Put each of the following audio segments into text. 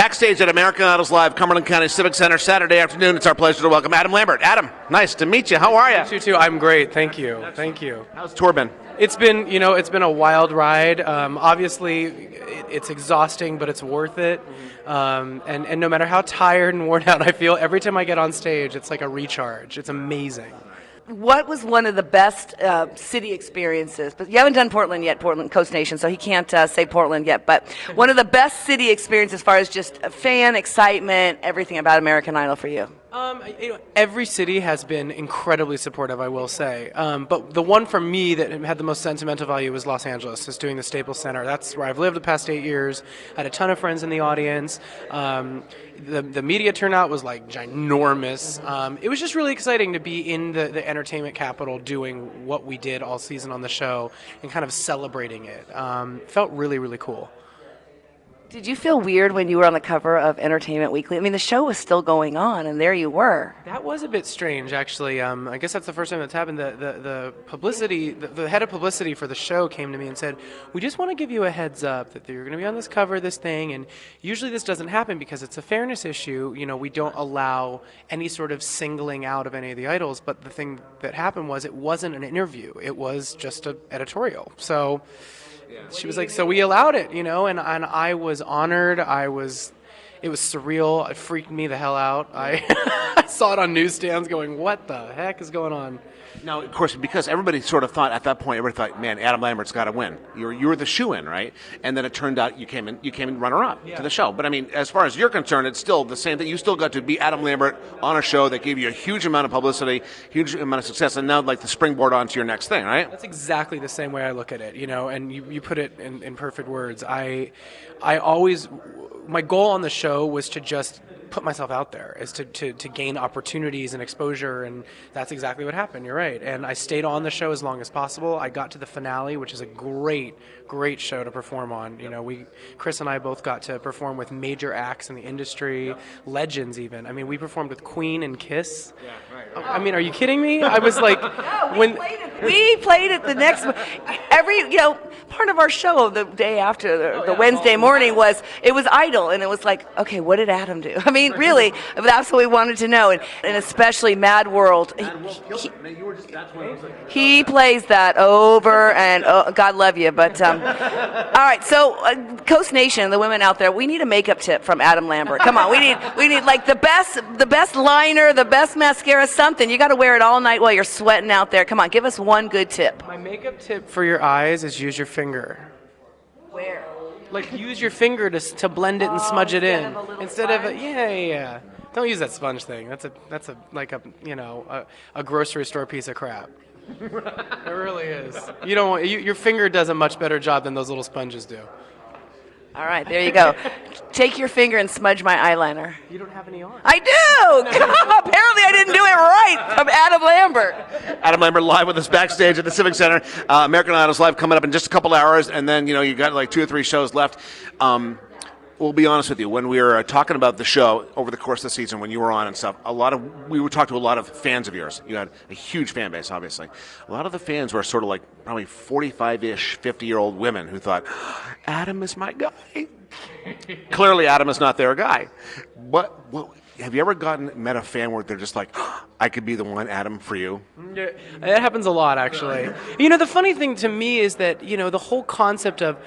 Backstage at American Idol's Live, Cumberland County Civic Center, Saturday afternoon. It's our pleasure to welcome Adam Lambert. Adam, nice to meet you. How are you? You too. I'm great. Thank you. Thank you. How's the tour been? It's been, it's been a wild ride. Obviously, it's exhausting, but it's worth it. And no matter how tired and worn out I feel, every time I get on stage, it's like a recharge. It's amazing. What was one of the best city experiences? But you haven't done Portland yet, Portland Coast Nation, so he can't say Portland yet. But one of the best city experiences as far as just fan excitement, everything about American Idol for you? Every city has been incredibly supportive, I will say. But the one for me that had the most sentimental value was Los Angeles, just doing the Staples Center. That's where I've lived the past 8 years. I had a ton of friends in the audience. The media turnout was like ginormous. It was just really exciting to be in the entertainment capital doing what we did all season on the show and kind of celebrating it. Felt really, really cool. Did you feel weird when you were on the cover of Entertainment Weekly? I mean, the show was still going on, and there you were. That was a bit strange, actually. I guess that's the first time that's happened. The publicity, the head of publicity for the show came to me and said, "We just want to give you a heads up that you're going to be on this cover of this thing, and usually this doesn't happen because it's a fairness issue. You know, we don't allow any sort of singling out of any of the idols. But the thing that happened was it wasn't an interview; it was just an editorial. So." She was like, so we allowed it, and I was honored. It was surreal. It freaked me the hell out. I saw it on newsstands going, what the heck is going on? Now, of course, because everybody sort of thought at that point, everybody thought, man, Adam Lambert's got to win. You were the shoe-in, right? And then it turned out you came in runner-up to the show. But I mean, as far as you're concerned, it's still the same thing. You still got to be Adam Lambert on a show that gave you a huge amount of publicity, huge amount of success, and now like the springboard onto your next thing, right? That's exactly the same way I look at it, and you put it in perfect words. I always, my goal on the show was to just put myself out there, is to gain opportunities and exposure, and that's exactly what happened. You're right. And I stayed on the show as long as possible. I got to the finale, which is a great show to perform on. Chris and I both got to perform with major acts in the industry, legends even. I mean, we performed with Queen and Kiss. Yeah, right. I mean, are you kidding me? I was like, we played it the next part of our show the day after the Wednesday morning was Idol, and it was like, okay, what did Adam do? I mean, really, that's what we wanted to know, and especially Mad World. He plays that over and God love you, but all right. So Coast Nation, the women out there, we need a makeup tip from Adam Lambert. Come on, we need like the best liner, the best mascara, something. You got to wear it all night while you're sweating out there. Come on, give us one good tip. My makeup tip for your eyes is use your finger. Where? Like, use your finger to blend it and smudge it in instead of yeah. Don't use that sponge thing. That's a grocery store piece of crap. It really is. Your finger does a much better job than those little sponges do. All right, there you go. Take your finger and smudge my eyeliner. You don't have any on. I do! Apparently I didn't do it right from Adam Lambert. Adam Lambert live with us backstage at the Civic Center. American Idol's Live coming up in just a couple hours, and then, you got like 2 or 3 shows left. We'll be honest with you. When we were talking about the show over the course of the season, when you were on and stuff, we would talk to a lot of fans of yours. You had a huge fan base, obviously. A lot of the fans were sort of like probably 45-ish, 50-year-old women who thought, Adam is my guy. Clearly, Adam is not their guy. But have you ever met a fan where they're just like, I could be the one, Adam, for you? Yeah, that happens a lot, actually. The funny thing to me is that, the whole concept of,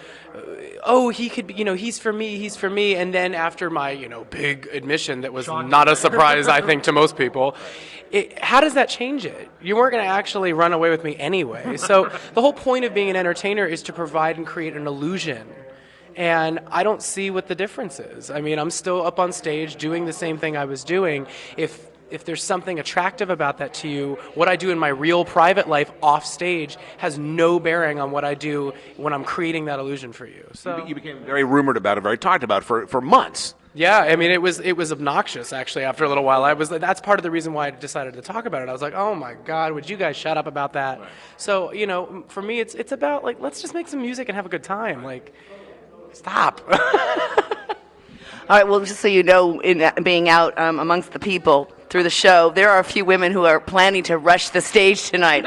he could be, he's for me, and then after my, big admission that was not a surprise, I think, to most people, how does that change it? You weren't going to actually run away with me anyway. So the whole point of being an entertainer is to provide and create an illusion. And I don't see what the difference is. I mean, I'm still up on stage doing the same thing I was doing. If there's something attractive about that to you, what I do in my real private life off stage has no bearing on what I do when I'm creating that illusion for you. So you became very rumored about it, very talked about for months. Yeah, I mean, it was obnoxious, actually, after a little while. That's part of the reason why I decided to talk about it. I was like, oh my God, would you guys shut up about that? Right. So, for me, it's about, like, let's just make some music and have a good time. Like, stop. All right, well, just so you know, in being out amongst the people through the show, there are a few women who are planning to rush the stage tonight.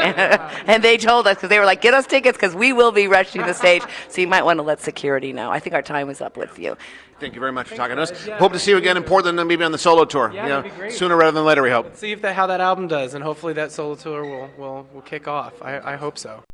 And they told us, because they were like, get us tickets because we will be rushing the stage. So you might want to let security know. I think our time is up with you. Thank you very much for talking to us. guys. Yeah, hope to see you again in Portland and maybe on the solo tour. Yeah, that'd be great. Sooner rather than later, we hope. See if how that album does, and hopefully that solo tour will kick off. I hope so.